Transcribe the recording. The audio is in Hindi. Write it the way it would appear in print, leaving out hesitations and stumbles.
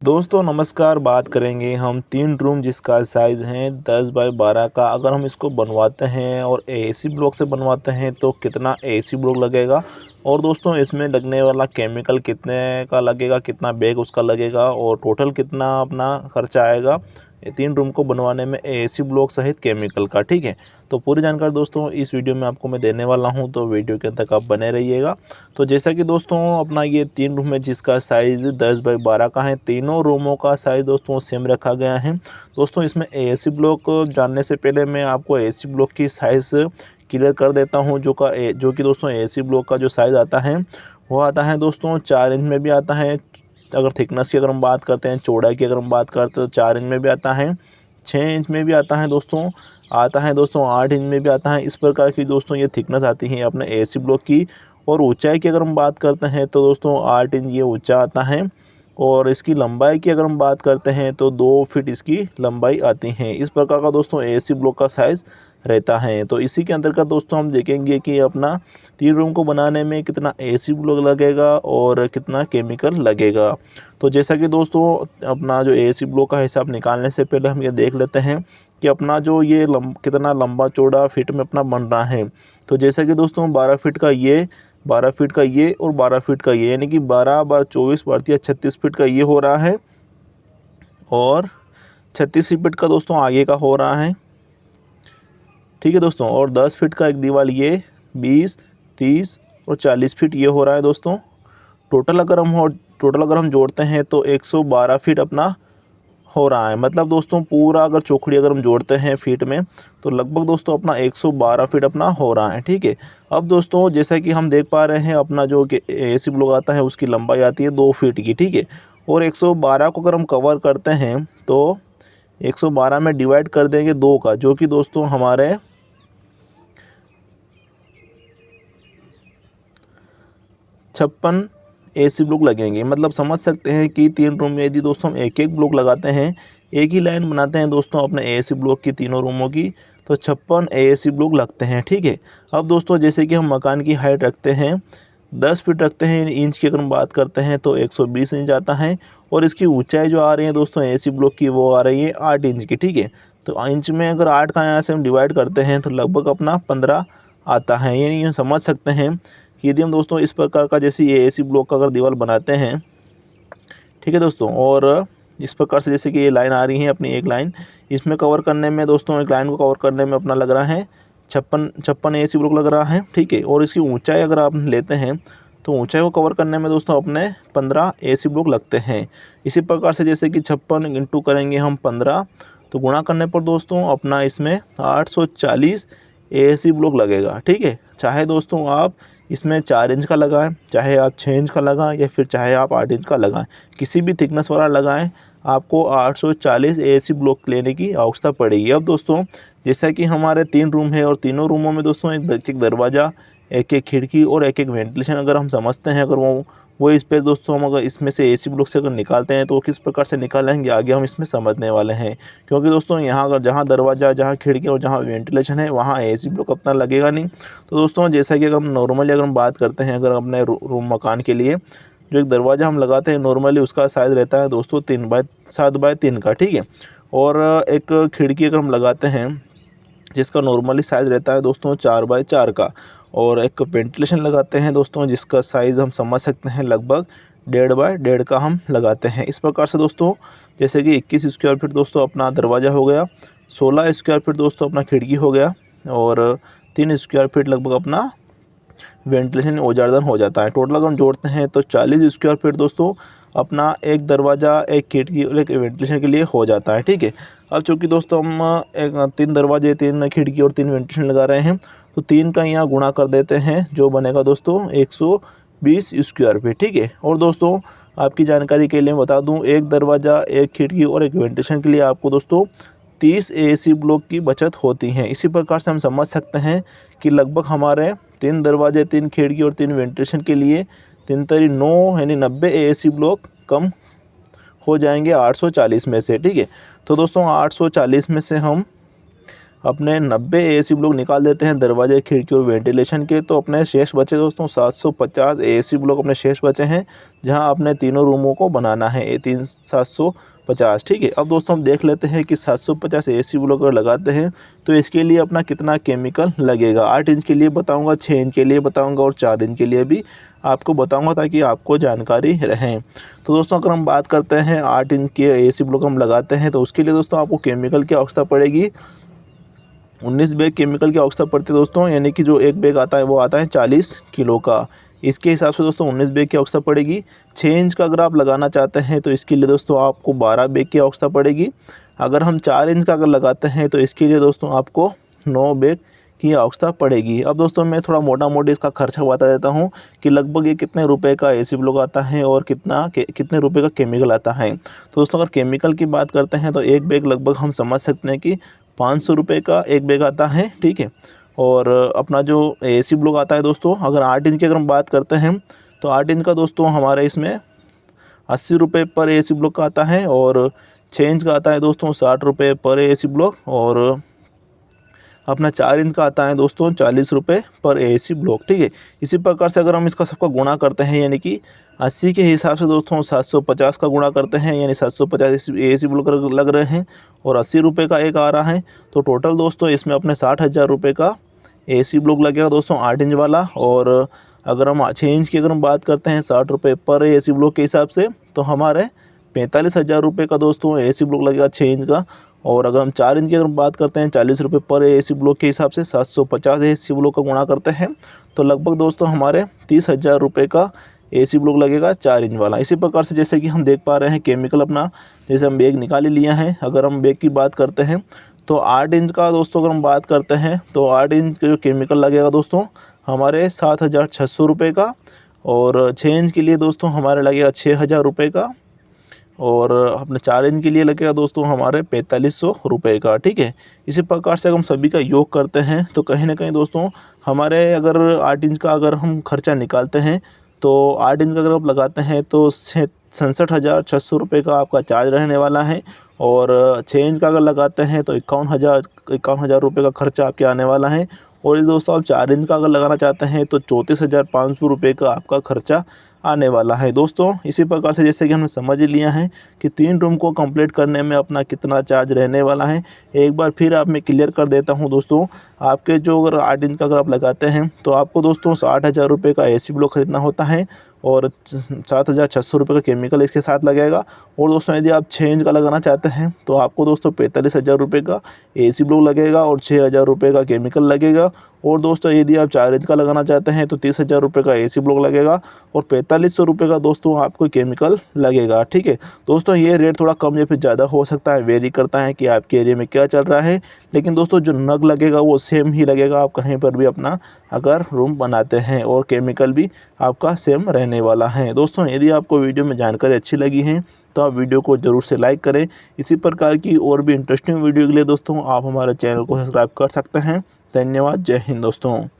दोस्तों नमस्कार। बात करेंगे हम 3 रूम जिसका साइज़ है 10 बाई 12 का। अगर हम इसको बनवाते हैं और एसी ब्लॉक से बनवाते हैं तो कितना एसी ब्लॉक लगेगा और दोस्तों इसमें लगने वाला केमिकल कितने का लगेगा, कितना बैग उसका लगेगा और टोटल कितना अपना खर्चा आएगा ये 3 रूम को बनवाने में एसी ब्लॉक सहित केमिकल का। ठीक है, तो पूरी जानकारी दोस्तों इस वीडियो में आपको मैं देने वाला हूं, तो वीडियो के अंत तक आप बने रहिएगा। तो जैसा कि दोस्तों अपना ये 3 रूम है जिसका साइज़ 10 बाई 12 का है। तीनों रूमों का साइज़ दोस्तों सेम रखा गया है। दोस्तों इसमें एसी ब्लॉक जानने से पहले मैं आपको एसी ब्लॉक की साइज़ क्लियर कर देता हूं, जो कि दोस्तों एसी ब्लॉक का जो साइज़ आता है वो आता है दोस्तों 4 इंच में भी आता है। अगर थिकनेस की अगर हम बात करते हैं, चौड़ाई की अगर हम बात करते हैं तो 4 इंच में भी आता है, 6 इंच में भी आता है दोस्तों, 8 इंच में भी आता है। इस प्रकार की दोस्तों ये थिकनेस आती है अपने एसी ब्लॉक की। और ऊंचाई की अगर हम बात करते हैं तो दोस्तों 8 इंच ये ऊंचा आता है। और इसकी लंबाई की अगर हम बात करते हैं तो 2 फीट इसकी लंबाई आती है। इस प्रकार का दोस्तों एसी ब्लॉक का साइज़ रहता है। तो इसी के अंतर्गत दोस्तों हम देखेंगे कि अपना 3 रूम को बनाने में कितना एसी ब्लॉक लगेगा और कितना केमिकल लगेगा। तो जैसा कि दोस्तों अपना जो एसी ब्लॉक का हिसाब निकालने से पहले हम ये देख लेते हैं कि अपना जो ये कितना लंबा चौड़ा फीट में अपना बन रहा है। तो जैसा कि दोस्तों 12 फीट का ये, 12 फीट का ये और 12 फीट का ये, यानी कि 12 बार 24 बढ़ती 36 फीट का ये हो रहा है और 36 फीट का दोस्तों आगे का हो रहा है। ठीक है दोस्तों, और 10 फीट का एक दीवार ये, 20, 30 और 40 फीट ये हो रहा है दोस्तों। टोटल अगर हम जोड़ते हैं तो 112 फीट अपना हो रहा है। मतलब दोस्तों पूरा अगर चौखड़ी अगर हम जोड़ते हैं फीट में तो लगभग दोस्तों अपना 112 फीट अपना हो रहा है। ठीक है, अब दोस्तों जैसा कि हम देख पा रहे हैं अपना जो कि एसी ब्लॉक आता है उसकी लंबाई आती है 2 फीट की। ठीक है, और 112 को अगर हम कवर करते हैं तो 112 में डिवाइड कर देंगे 2 का, जो कि दोस्तों हमारे 56 एसी ब्लॉक लगेंगे। मतलब समझ सकते हैं कि 3 रूम में यदि दोस्तों हम एक एक ब्लॉक लगाते हैं, एक ही लाइन बनाते हैं दोस्तों अपने एसी ब्लॉक की तीनों रूमों की, तो 56 एसी ब्लॉक लगते हैं। ठीक है, अब दोस्तों जैसे कि हम मकान की हाइट रखते हैं 10 फीट रखते हैं, इंच की अगर हम बात करते हैं तो 120 इंच आता है। और इसकी ऊंचाई जो आ रही है दोस्तों एसी ब्लॉक की वो आ रही है 8 इंच की। ठीक है, तो इंच में अगर 8 का यहाँ से हम डिवाइड करते हैं तो लगभग अपना 15 आता है। यानी ये समझ सकते हैं कि यदि हम दोस्तों इस प्रकार का जैसे ये एसी ब्लॉक का अगर दीवार बनाते हैं, ठीक है दोस्तों, और इस प्रकार से जैसे कि ये लाइन आ रही है अपनी एक लाइन, इसमें कवर करने में दोस्तों एक लाइन को कवर करने में अपना लग रहा है 56 एसी ब्लॉक लग रहा है। ठीक है, और इसकी ऊंचाई अगर आप लेते हैं तो ऊंचाई को कवर करने में दोस्तों अपने 15 एसी ब्लॉक लगते हैं। इसी प्रकार से जैसे कि 56 इंटू करेंगे हम 15 तो गुणा करने पर दोस्तों अपना इसमें 840 एसी ब्लॉक लगेगा। ठीक है, चाहे दोस्तों आप इसमें 4 इंच का लगाएं, चाहे आप 6 इंच का लगाएं या फिर चाहे आप 8 इंच का लगाएं, किसी भी थिकनेस वाला लगाएं, आपको 840 एसी ब्लॉक लेने की आवश्यकता पड़ेगी। अब दोस्तों जैसा कि हमारे 3 रूम है और तीनों रूमों में दोस्तों एक एक दरवाज़ा, एक एक खिड़की और एक एक वेंटिलेशन अगर हम समझते हैं, अगर वो स्पेस दोस्तों हम अगर इसमें से एसी ब्लॉक से अगर निकालते हैं तो वो किस प्रकार से निकालेंगे आगे हम इसमें समझने वाले हैं। क्योंकि दोस्तों यहाँ अगर जहाँ दरवाज़ा, जहाँ खिड़की और जहाँ वेंटिलेशन है वहाँ एसी ब्लॉक अपना लगेगा नहीं। तो दोस्तों जैसा कि अगर हम नॉर्मली अगर हम बात करते हैं, अगर अपने रूम मकान के लिए जो एक दरवाज़ा हम लगाते हैं नॉर्मली उसका साइज़ रहता है दोस्तों 7 बाई 3 का। ठीक है, और एक खिड़की अगर हम लगाते हैं जिसका नॉर्मली साइज़ रहता है दोस्तों 4 बाई 4 का, और एक वेंटिलेशन लगाते हैं दोस्तों जिसका साइज़ हम समझ सकते हैं लगभग 1.5 बाई 1.5 का हम लगाते हैं। इस प्रकार से दोस्तों जैसे कि 21 स्क्वायर फीट दोस्तों अपना दरवाज़ा हो गया, 16 स्क्वायर फीट दोस्तों अपना खिड़की हो गया और 3 स्क्वायर फीट लगभग अपना वेंटिलेशन औजारदान हो जाता है। टोटल अगर हम जोड़ते हैं तो 40 स्क्वायर फीट दोस्तों अपना एक दरवाज़ा, एक खिड़की और एक वेंटिलेशन के लिए हो जाता है। ठीक है, अब चूँकि दोस्तों हम 3 दरवाजे, 3 खिड़की और 3 वेंटिलेशन लगा रहे हैं तो 3 का यहाँ गुणा कर देते हैं, जो बनेगा दोस्तों 120 स्क्वायर फीट। ठीक है, और दोस्तों आपकी जानकारी के लिए बता दूँ, एक दरवाज़ा, एक खिड़की और एक वेंटिलेशन के लिए आपको दोस्तों 30 एसी ब्लॉक की बचत होती है। इसी प्रकार से हम समझ सकते हैं कि लगभग हमारे 3 दरवाजे, 3 खिड़की और 3 वेंटिलेशन के लिए 3 तरी 9 यानी 90 एसी ब्लॉक कम हो जाएंगे 840 में से। ठीक है, तो दोस्तों 840 में से हम अपने 90 एसी ब्लॉक निकाल देते हैं दरवाजे, खिड़की और वेंटिलेशन के, तो अपने शेष बचे दोस्तों 750 एसी ब्लॉक अपने शेष बचे हैं, जहां अपने तीनों रूमों को बनाना है। ये 750, ठीक है। अब दोस्तों हम देख लेते हैं कि 750 एसी ब्लॉक अगर लगाते हैं तो इसके लिए अपना कितना केमिकल लगेगा। 8 इंच के लिए बताऊँगा, 6 इंच के लिए बताऊँगा और 4 इंच के लिए भी आपको बताऊँगा, ताकि आपको जानकारी रहे। तो दोस्तों अगर हम बात करते हैं 8 इंच के एसी ब्लॉक हम लगाते हैं तो उसके लिए दोस्तों आपको केमिकल की आवश्यकता पड़ेगी। 19 बैग केमिकल की आवश्यकता पड़ती है दोस्तों, यानी कि जो एक बैग आता है वो आता है 40 किलो का। इसके हिसाब से दोस्तों 19 बैग की आवश्यकता पड़ेगी। 6 इंच का अगर आप लगाना चाहते हैं तो इसके लिए दोस्तों आपको 12 बैग की आवश्यकता पड़ेगी। अगर हम 4 इंच का अगर लगाते हैं तो इसके लिए दोस्तों आपको 9 बैग की आवश्यकता पड़ेगी। अब दोस्तों मैं थोड़ा मोटा मोटी इसका खर्चा बता देता हूँ कि लगभग ये कितने रुपए का एसी ब्लॉक आता है और कितने रुपए का केमिकल आता है। तो दोस्तों अगर केमिकल की बात करते हैं तो एक बैग लगभग हम समझ सकते हैं कि 500 रुपये का एक बैग आता है, ठीक है। और अपना जो एसी ब्लॉक आता है दोस्तों, अगर 8 इंच की अगर हम बात करते हैं तो 8 इंच का दोस्तों हमारे इसमें 80 रुपये पर एसी ब्लॉक का आता है, और 6 इंच का आता है दोस्तों 60 रुपये पर एसी ब्लॉक, और अपना 4 इंच का आता है दोस्तों 40 रुपये पर एसी ब्लॉक, ठीक है। इसी प्रकार से अगर हम इसका सबका गुणा करते हैं, यानी कि 80 के हिसाब से दोस्तों 750 का गुणा करते हैं, यानी 750 एसी ब्लॉक लग रहे हैं और 80 रुपये का एक आ रहा है, तो टोटल दोस्तों इसमें अपने 60,000 रुपये का एसी ब्लॉक लगेगा दोस्तों 8 इंच वाला। और अगर हम 6 इंच की अगर हम बात करते हैं 60 रुपये पर एसी ब्लॉक के हिसाब से, तो हमारे 45,000 रुपये का दोस्तों एसी ब्लॉक लगेगा 6 इंच का। और अगर हम 4 इंच की अगर बात करते हैं 40 रुपये पर एसी ब्लॉक के हिसाब से 750 एसी ब्लॉक का गुणा करते हैं, तो लगभग दोस्तों हमारे 30,000 रुपये का एसी ब्लॉक लगेगा 4 इंच वाला। इसी प्रकार से जैसे कि हम देख पा रहे हैं केमिकल अपना, जैसे हम बैग निकाल ही लिया है। अगर हम बैग की बात करते हैं तो 8 इंच का दोस्तों अगर हम बात करते हैं तो 8 इंच का जो केमिकल लगेगा दोस्तों हमारे 7,600 रुपये का, और 6 इंच के लिए दोस्तों हमारे लगेगा 6,000 रुपये का, और अपने 4 इंच के लिए लगेगा दोस्तों हमारे 4500 रुपये का, ठीक है। इसी प्रकार से अगर हम सभी का योग करते हैं तो कहीं ना कहीं दोस्तों हमारे अगर 8 इंच का अगर हम खर्चा निकालते हैं तो 8 इंच का अगर आप लगाते हैं तो 67,600 रुपये का आपका चार्ज रहने वाला है, और 6 इंच का अगर लगाते हैं तो 51,000 रुपये का खर्चा आपके आने वाला है। और ये दोस्तों आप 4 इंच का अगर लगाना चाहते हैं तो 34,500 रुपये का आपका खर्चा आने वाला है दोस्तों। इसी प्रकार से जैसे कि हमने समझ लिया है कि 3 रूम को कंप्लीट करने में अपना कितना चार्ज रहने वाला है, एक बार फिर आप मैं क्लियर कर देता हूं दोस्तों। आपके जो अगर 8 इंच का अगर आप लगाते हैं तो आपको दोस्तों 60,000 रुपये का एसी ब्लॉक खरीदना होता है, और 7,600 रुपये का केमिकल इसके साथ लगेगा। और दोस्तों यदि आप 6 इंच का लगाना चाहते हैं तो आपको दोस्तों 45,000 रुपये का एसी ब्लॉक लगेगा और 6,000 रुपये का केमिकल लगेगा। और दोस्तों यदि आप 4 इंच का लगाना चाहते हैं तो 30,000 रुपये का एसी ब्लॉक लगेगा और 4500 रुपये का दोस्तों आपको केमिकल लगेगा, ठीक है। दोस्तों ये रेट थोड़ा कम या फिर ज़्यादा हो सकता है, वेरी करता है कि आपके एरिया में क्या चल रहा है, लेकिन दोस्तों जो नग लगेगा वो सेम ही लगेगा आप कहीं पर भी अपना अगर रूम बनाते हैं, और केमिकल भी आपका सेम रहने वाला है। दोस्तों यदि आपको वीडियो में जानकारी अच्छी लगी है तो आप वीडियो को ज़रूर से लाइक करें। इसी प्रकार की और भी इंटरेस्टिंग वीडियो के लिए दोस्तों आप हमारे चैनल को सब्सक्राइब कर सकते हैं। धन्यवाद। जय हिंद दोस्तों।